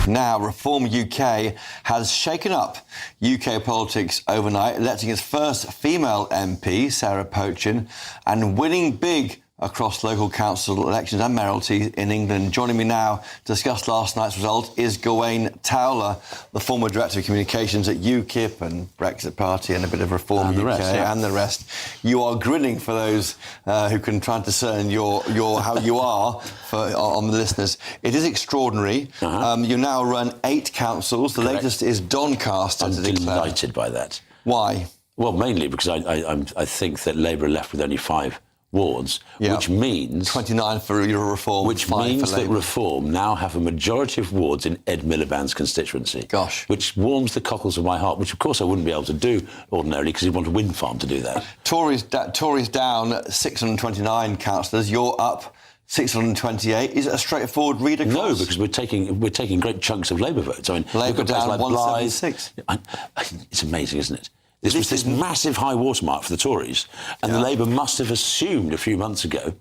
Now, Reform UK has shaken up UK politics overnight, electing its first female MP, Sarah Pochin, and winning big across local council elections and mayoralty in England. Joining me now to discuss last night's result is Gawain Towler, the former Director of Communications at UKIP and Brexit Party and a bit of Reform UK and the rest. You are grinning for those who can try and discern your how you are on the listeners. It is extraordinary. You now run 8 councils. The latest is Doncaster. I'm delighted by that. Why? Well, mainly because I think that Labour are left with only 5 wards, which means 29 for your Reform, which means that Reform now have a majority of wards in Ed Miliband's constituency. Gosh, which warms the cockles of my heart. Which, of course, I wouldn't be able to do ordinarily because you'd want a wind farm to do that. Tories down 629 councillors. You're up 628. Is it a straightforward read across? No, because we're taking great chunks of Labour votes. I mean, Labour down like 176. It's amazing, isn't it? This was this massive high watermark for the Tories, and the Labour must have assumed a few months ago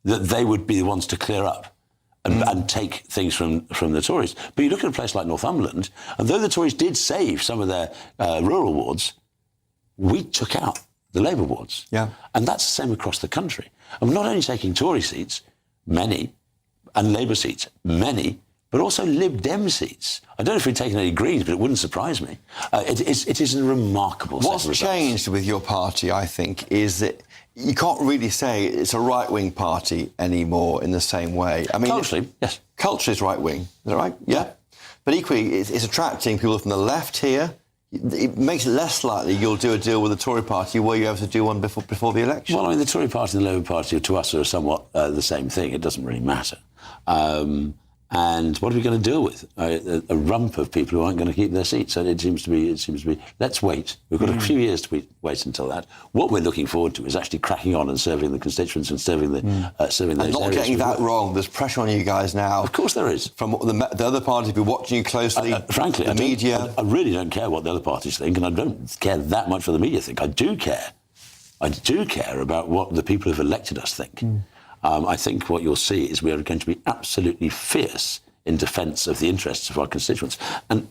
that they would be the ones to clear up and take things from the Tories. But you look at a place like Northumberland, and though the Tories did save some of their rural wards, we took out the Labour wards. Yeah. And that's the same across the country. And we're not only taking Tory seats, many, and Labour seats, many, but also Lib Dem seats. I don't know if we've taken any Greens, but it wouldn't surprise me. It is a remarkable set of results. What's changed with your party, I think, is that you can't really say it's a right-wing party anymore in the same way. I mean, culturally, yes. Culture is right-wing, is that right? Yeah. But equally, it's attracting people from the left here. It makes it less likely you'll do a deal with the Tory party. Were you able to do one before the election? Well, I mean, the Tory party and the Labour party, to us, are somewhat the same thing. It doesn't really matter. And what are we going to deal with? A rump of people who aren't going to keep their seats. So it seems to be. Let's wait. We've got a few years to wait until that. What we're looking forward to is actually cracking on and serving the constituents and serving those areas. And not getting that wrong. There's pressure on you guys now. Of course there is. From the other parties be watching you closely. Frankly, the media. I really don't care what the other parties think, and I don't care that much what the media think. I do care about what the people who've elected us think. I think what you'll see is we are going to be absolutely fierce in defence of the interests of our constituents. And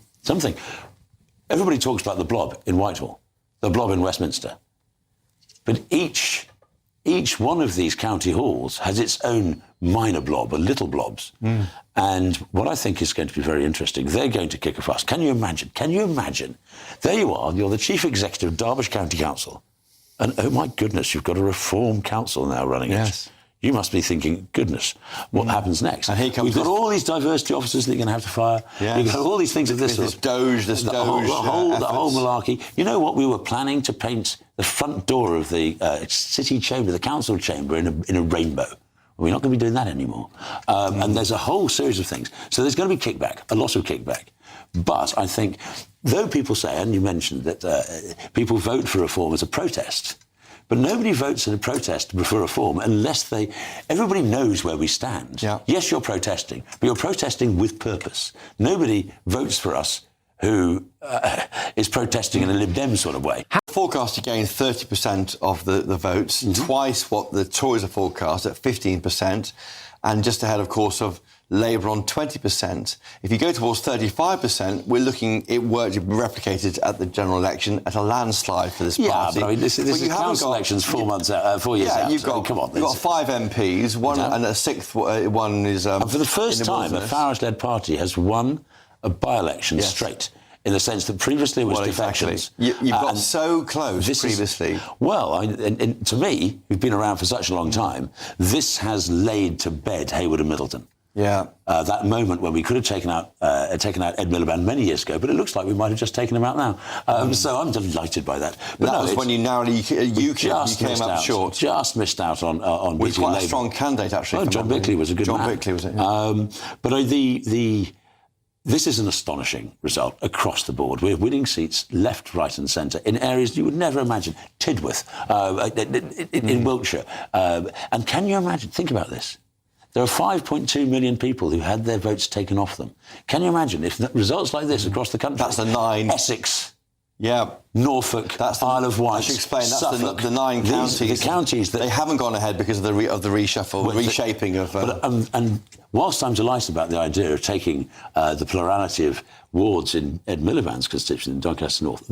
everybody talks about the blob in Whitehall, the blob in Westminster. But each one of these county halls has its own minor blob, or little blobs. And what I think is going to be very interesting, they're going to kick a fuss. Can you imagine? There you are, you're the Chief Executive of Derbyshire County Council. And, oh my goodness, you've got a Reform Council now running it. You must be thinking, goodness, what happens next? And here comes We've got all these diversity officers that you're going to have to fire. You've got all these things of this sort. The whole malarkey. You know what? We were planning to paint the front door of the city chamber, the council chamber, in a rainbow. We're not going to be doing that anymore. And there's a whole series of things. So there's going to be kickback, a lot of kickback. But I think, though people say, and you mentioned that people vote for Reform as a protest, but nobody votes in a protest for Reform unless everybody knows where we stand. Yes, you're protesting, but you're protesting with purpose. Nobody votes for us who is protesting in a Lib Dem sort of way. Forecast to gain 30% of the votes, twice what the Tories are forecast at 15%, and just ahead, of course, of Labour on 20%. If you go towards 35%, we're looking, it worked, replicated at the general election at a landslide for this party. Yeah, but I mean, this is council elections 4 years out. You've got 5 MPs, one and a sixth one is... and for the first time, a Farage-led party has won a by-election straight, in the sense that previously it was defections. You've got so close previously. To me, who've been around for such a long time, this has laid to bed Hayward and Middleton. That moment when we could have taken out Ed Miliband many years ago, but it looks like we might have just taken him out now. So I'm delighted by that. But that was when you narrowly you came up short. Just missed out on beating Labour. Quite a strong candidate, actually. John Bickley was a good man. John Bickley was it? Yeah. But this is an astonishing result across the board. We're winning seats left, right and centre in areas you would never imagine. Tidworth, in Wiltshire. And can you imagine, think about this, there are 5.2 million people who had their votes taken off them. Can you imagine if results like this across the country? That's a 9. Essex, Yeah. Norfolk, Isle of Wight, I should explain, that's Suffolk. the 9 counties. The counties that... They haven't gone ahead because of the reshuffle, the reshaping of... And whilst I'm delighted about the idea of taking the plurality of wards in Ed Miliband's constituency in Doncaster North,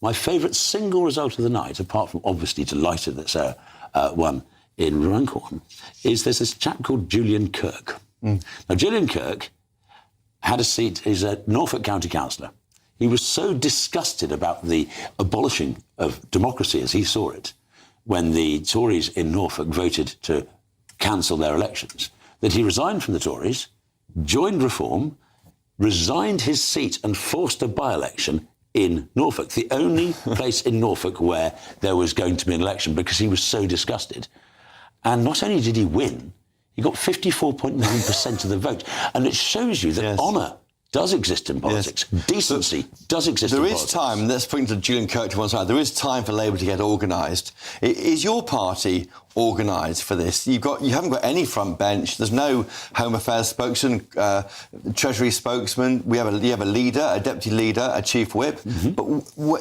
my favourite single result of the night, apart from obviously delighted that Sarah won in Runcorn, is there's this chap called Julian Kirk. Now, Julian Kirk had a seat, he's a Norfolk County Councillor. He was so disgusted about the abolishing of democracy as he saw it when the Tories in Norfolk voted to cancel their elections that he resigned from the Tories, joined Reform, resigned his seat and forced a by-election in Norfolk, the only place in Norfolk where there was going to be an election, because he was so disgusted. And not only did he win, he got 54.9% of the vote. And it shows you that honour does exist in politics. Yes. Decency does exist in politics. There is time, let's put Julian Kirk to one side, there is time for Labour to get organised. Is your party organised for this? You haven't got any front bench, there's no Home Affairs spokesman, Treasury spokesman, you have a leader, a deputy leader, a chief whip, but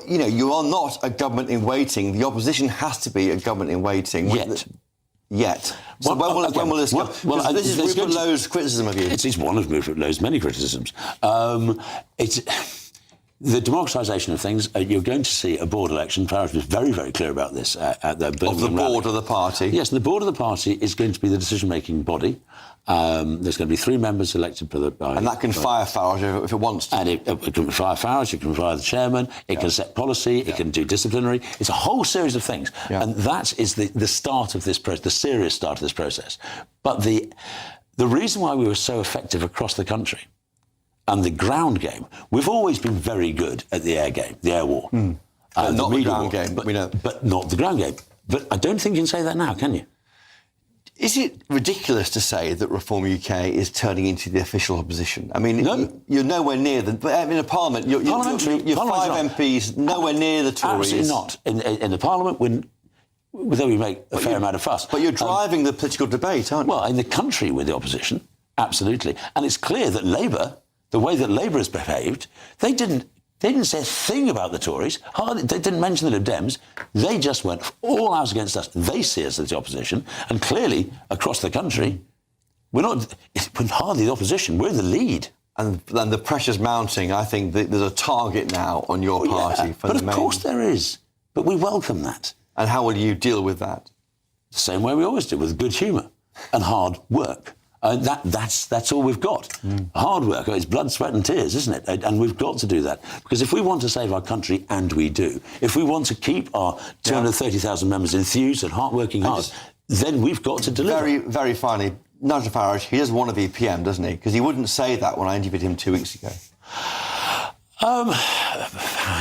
you are not a government in waiting. The opposition has to be a government in waiting. Yet. So when will this go? Well, this is Rupert Lowe's criticism of you. It's one of Rupert Lowe's many criticisms. It's the democratisation of things. You're going to see a board election. Farage was very, very clear about this at the Birmingham Of the board rally. of the party? Yes, the board of the party is going to be the decision-making body. There's going to be 3 members elected by... And that can fire Farage if it wants to. And it can fire Farage, it can fire the chairman, it can set policy, it can do disciplinary. It's a whole series of things. Yeah. And that is the start of this process, the serious start of this process. But the reason why we were so effective across the country and the ground game, we've always been very good at the air game, the air war. But not the ground game, but, we know. But not the ground game. But I don't think you can say that now, can you? Is it ridiculous to say that Reform UK is turning into the official opposition? I mean, you're nowhere near the... But in a parliament, you're 5 MPs nowhere near the Tories. Absolutely not. In the parliament, though we make a fair amount of fuss. But you're driving the political debate, aren't you? Well, in the country with the opposition, absolutely. And it's clear that Labour, the way that Labour has behaved, they didn't say a thing about the Tories. They didn't mention the Lib Dems. They just went all out against us. They see us as the opposition. And clearly, across the country, we're hardly the opposition. We're the lead. And the pressure's mounting. I think there's a target now on your party. But of course there is. But we welcome that. And how will you deal with that? The same way we always do, with good humour and hard work. That's all we've got. Hard work. It's blood, sweat and tears, isn't it? And we've got to do that. Because if we want to save our country, and we do, if we want to keep our 230,000 members enthused and hard-working hard, then we've got to deliver. Very, very finally, Nigel Farage, he doesn't want to be PM, doesn't he? Because he wouldn't say that when I interviewed him 2 weeks ago.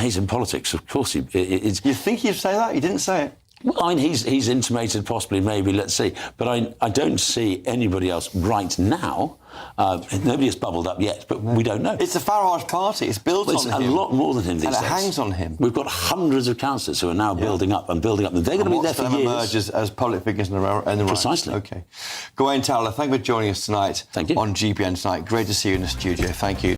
He's in politics, of course. You think he'd say that? He didn't say it. Well, I mean, he's intimated possibly, maybe, let's see. But I don't see anybody else right now. Nobody has bubbled up yet, but we don't know. It's the Farage party. It's built on him. It's a lot more than him these days. And it hangs on him. We've got hundreds of councillors who are now building up. And they're going to be there for years. Emerge as public figures in the right. Precisely. OK. Gawain Towler, thank you for joining us tonight. Thank you. On GBN tonight. Great to see you in the studio. Thank you.